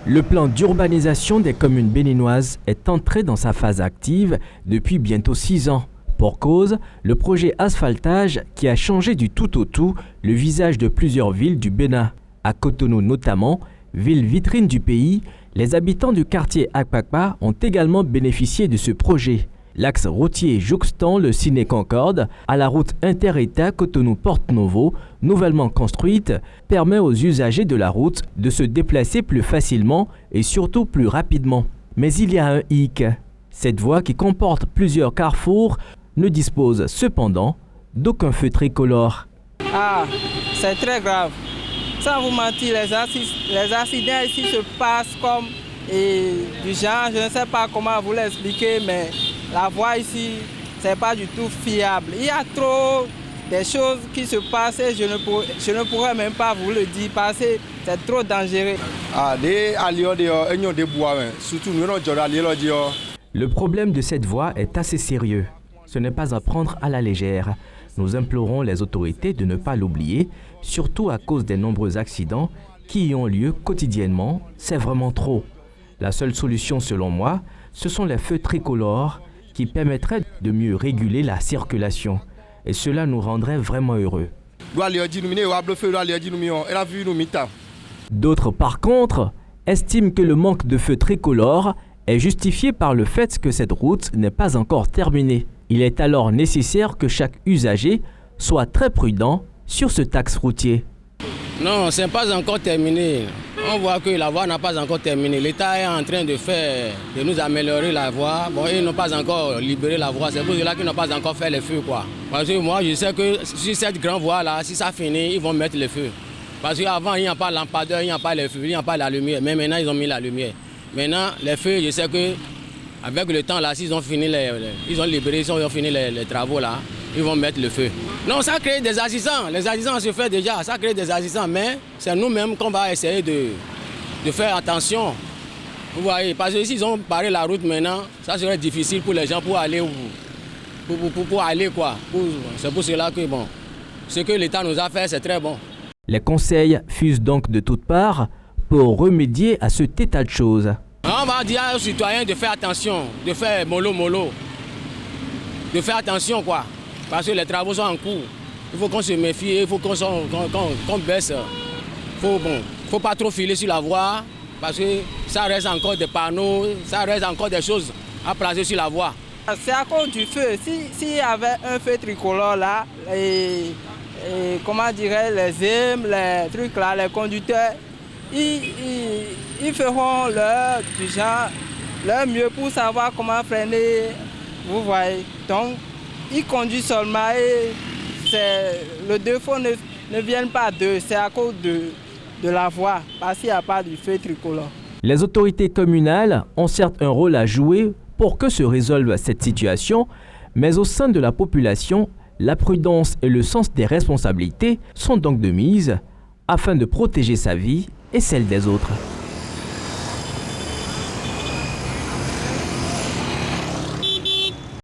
Le plan d'urbanisation des communes béninoises est entré dans sa phase active depuis bientôt 6 ans. Pour cause, le projet asphaltage qui a changé du tout au tout le visage de plusieurs villes du Bénin. À Cotonou notamment, ville vitrine du pays, les habitants du quartier Akpakpa ont également bénéficié de ce projet. L'axe routier jouxtant le Ciné Concorde à la route inter-État Cotonou-Porto Novo, nouvellement construite, permet aux usagers de la route de se déplacer plus facilement et surtout plus rapidement. Mais il y a un hic. Cette voie qui comporte plusieurs carrefours ne dispose cependant d'aucun feu tricolore. Ah, c'est très grave. Sans vous mentir, les accidents ici se passent comme du genre, je ne sais pas comment vous l'expliquer, mais la voie ici, c'est pas du tout fiable. Il y a trop de choses qui se passent et je ne pourrais même pas vous le dire parce que c'est trop dangereux. Le problème de cette voie est assez sérieux. Ce n'est pas à prendre à la légère. Nous implorons les autorités de ne pas l'oublier, surtout à cause des nombreux accidents qui y ont lieu quotidiennement. C'est vraiment trop. La seule solution, selon moi, ce sont les feux tricolores qui permettraient de mieux réguler la circulation. Et cela nous rendrait vraiment heureux. D'autres, par contre, estiment que le manque de feux tricolores est justifié par le fait que cette route n'est pas encore terminée. Il est alors nécessaire que chaque usager soit très prudent sur ce axe routier. Non, ce n'est pas encore terminé. On voit que la voie n'a pas encore terminé. L'État est en train de nous améliorer la voie. Bon, ils n'ont pas encore libéré la voie. C'est pour cela qu'ils n'ont pas encore fait les feux, quoi. Parce que moi, je sais que sur cette grande voie-là, si ça finit, ils vont mettre les feux. Parce qu'avant, il n'y a pas de lampadaire, il n'y a pas les feux, il n'y a pas la lumière. Mais maintenant, ils ont mis la lumière. Maintenant, les feux, je sais que avec le temps, là, s'ils ont fini ils ont libéré, ils ont fini les travaux, là, ils vont mettre le feu. Non, ça crée des accidents. Les accidents se font déjà, ça crée des accidents. Mais c'est nous-mêmes qu'on va essayer de faire attention. Vous voyez, parce que s'ils ont barré la route maintenant, ça serait difficile pour les gens pour aller pour aller quoi. C'est pour cela que bon, ce que l'État nous a fait, c'est très bon. Les conseils fusent donc de toutes parts pour remédier à cet état de choses. On va dire aux citoyens de faire attention, de faire mollo, de faire attention quoi. Parce que les travaux sont en cours. Il faut qu'on se méfie, il faut qu'on baisse. Faut pas trop filer sur la voie parce que ça reste encore des panneaux, ça reste encore des choses à placer sur la voie. C'est à cause du feu. S'il y avait un feu tricolore là, comment dirais les aimes, les trucs là, les conducteurs, ils feront leur mieux pour savoir comment freiner. Vous voyez. Donc, ils conduisent seulement et le défaut ne vient pas d'eux, c'est à cause de la voie, parce qu'il n'y a pas de feu tricolore. Les autorités communales ont certes un rôle à jouer pour que se résolve cette situation, mais au sein de la population, la prudence et le sens des responsabilités sont donc de mise afin de protéger sa vie et celle des autres.